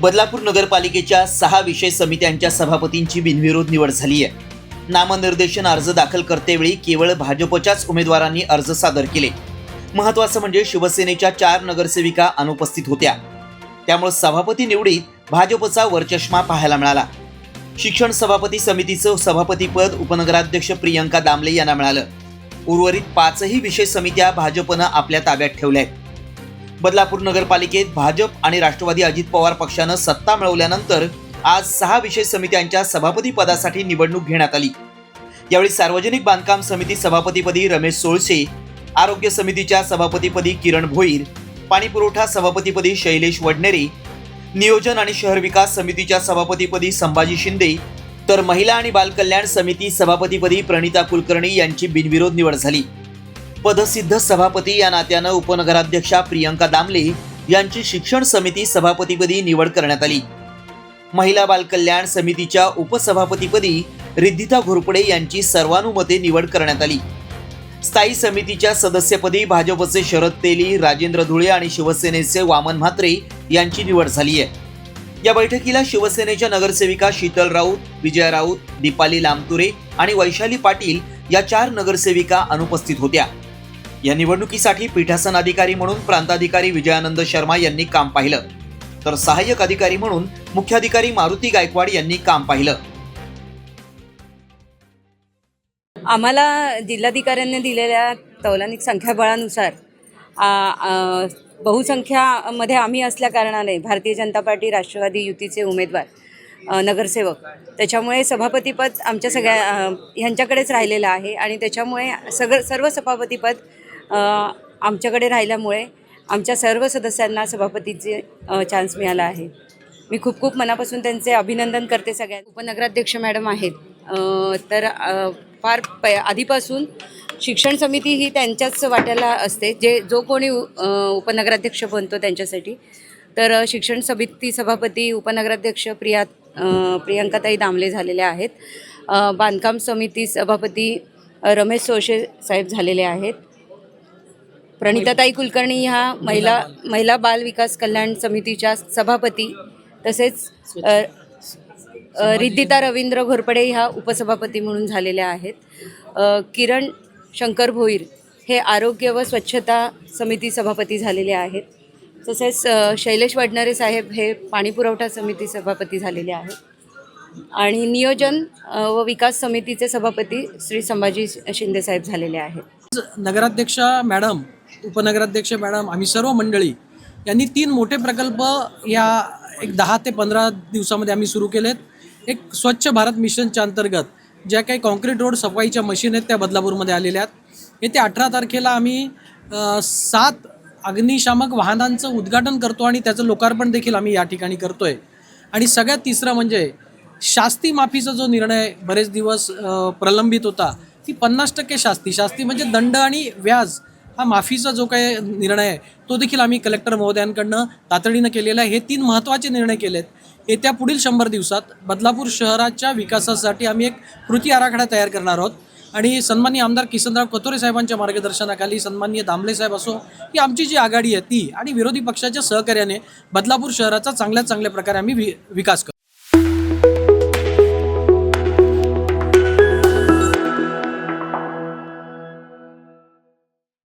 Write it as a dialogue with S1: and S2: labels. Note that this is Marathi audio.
S1: बदलापूर नगरपालिकेच्या 6 विषय समित्यांच्या सभापतींची बिनविरोध निवड झाली आहे। नामनिर्देशन अर्ज दाखल करतेवेळी केवळ भाजपच्याच उमेदवारांनी अर्ज सादर केले। महत्त्वाचं म्हणजे शिवसेनेच्या 4 नगरसेविका अनुपस्थित होत्या, त्यामुळे सभापती निवडीत भाजपचा वरचष्मा पाहायला मिळाला। शिक्षण सभापती समितीचं सभापतीपद उपनगराध्यक्ष प्रियंका दामले यांना मिळालं। उर्वरित 5ही विषय समित्या भाजपनं आपल्या ताब्यात ठेवल्या आहेत। बदलापूर नगरपालिकेत भाजप आणि राष्ट्रवादी अजित पवार पक्षानं सत्ता मिळवल्यानंतर आज 6 विषय समित्यांच्या सभापती पदासाठी निवडणूक घेण्यात आली। यावेळी सार्वजनिक बांधकाम समिती सभापतीपदी रमेश सोळसे, आरोग्य समितीच्या सभापतीपदी किरण भोईर, पाणी पुरवठा सभापतीपदी शैलेश वडनेरे, नियोजन आणि शहर विकास समितीच्या सभापतीपदी संभाजी शिंदे, तर महिला आणि बालकल्याण समिती सभापतीपदी प्रणिता कुलकर्णी यांची बिनविरोध निवड झाली। पदसिद्ध सभापती या नात्यानं उपनगराध्यक्षा प्रियंका दामले यांची शिक्षण समिती सभापतीपदी निवड करण्यात आली। महिला बालकल्याण समितीच्या उपसभापतीपदी रिद्धिता घोरपडे यांची सर्वानुमते निवड करण्यात आली। स्थायी समितीच्या सदस्यपदी भाजपचे शरद तेली, राजेंद्र धुळे आणि शिवसेनेचे वामन म्हात्रे यांची निवड झाली आहे। या बैठकीला शिवसेनेच्या नगरसेविका शीतल राऊत, विजया राऊत, दीपाली लामतुरे आणि वैशाली पाटील या 4 नगरसेविका अनुपस्थित होत्या। या निवडणुकीसाठी पीठासन अधिकारी म्हणून प्रांताधिकारी विजयानंद शर्मा यांनी काम पाहिलं, तर सहाय्यक अधिकारी म्हणून मुख्याधिकारी मारुती गायकवाड यांनी काम पाहिलं।
S2: आम्हाला जिल्हाधिकाऱ्यांनी दिलेल्या तौलनिक संख्याबळानुसार बहुसंख्यामध्ये आम्ही असल्या कारणाने भारतीय जनता पार्टी राष्ट्रवादी युतीचे उमेदवार नगरसेवक, त्याच्यामुळे सभापतीपद आमच्या सगळ्या ह्यांच्याकडेच राहिलेलं आहे आणि त्याच्यामुळे सर्व सभापतीपद आमच्याकडे राहिल्यामुळे आमच्या सर्व सदस्यांना सभापतीचे चान्स मिळाला आहे। मी खूप मनापासून त्यांचे अभिनंदन करते। सगळ्या उपनगराध्यक्ष मॅडम आहेत, तर फार आधीपासून शिक्षण समिती ही त्यांच्याच वाट्याला असते, जो कोणी उपनगराध्यक्ष बनतो त्यांच्यासाठी। तर शिक्षण समिती सभापती उपनगराध्यक्ष प्रियंकाताई दामले झालेल्या आहेत। बांधकाम समिती सभापती रमेश सोळसे साहेब झालेले आहेत। प्रणिताताई कुलकर्णी ह्या महिला बाल विकास कल्याण समितीच्या सभापती, तसेच रिद्धिता रवींद्र घोरपडे ह्या उपसभापती म्हणून झालेल्या आहेत। किरण शंकर भोईर हे आरोग्य व स्वच्छता समिती सभापती झालेले आहेत। तसेच शैलेश वडनेरे साहेब हे पाणी पुरवठा समिती सभापती झालेले आहेत आणि नियोजन व विकास समितीचे सभापती श्री संभाजी शिंदे साहेब झालेले आहेत।
S3: नगराध्यक्ष मॅडम, उपनगराध्यक्ष मॅडम, आम्ही सर्व मंडळी यांनी 3 मोठे प्रकल्प या एक 10 ते 15 दिवसामध्ये आम्ही सुरू केलेत। एक स्वच्छ भारत मिशनच्या अंतर्गत ज्या काही कॉन्क्रीट रोड सफाईच्या मशीन आहेत त्या बदलापूरमध्ये आलेल्या आहेत। येत्या 18 तारखेला आम्ही 7 अग्निशामक वाहनांचं उद्घाटन करतो आणि त्याचं लोकार्पण देखील आम्ही या ठिकाणी करतोय। आणि सगळ्यात तिसरं म्हणजे शास्ती माफीचा जो निर्णय बरेच दिवस प्रलंबित होता, ती 50% शास्ती म्हणजे दंड आणि व्याज हा माफीचा जो काही निर्णय आहे तो देखील आम्ही कलेक्टर महोदयांकडनं तातडीनं केलेला आहे। हे 3 महत्त्वाचे निर्णय केलेत। येत्या पुढील 100 दिवसात बदलापूर शहराच्या विकासासाठी आम्ही एक कृती आराखडा तयार करणार आहोत आणि सन्माननीय आमदार किसनराव कथोरे साहेबांच्या मार्गदर्शनाखाली सन्माननीय दामले साहेब असो, ही आमची जी आघाडी आहे ती आणि विरोधी पक्षाच्या सहकार्याने बदलापूर शहराचा चांगल्या प्रकारे आम्ही विकास करू।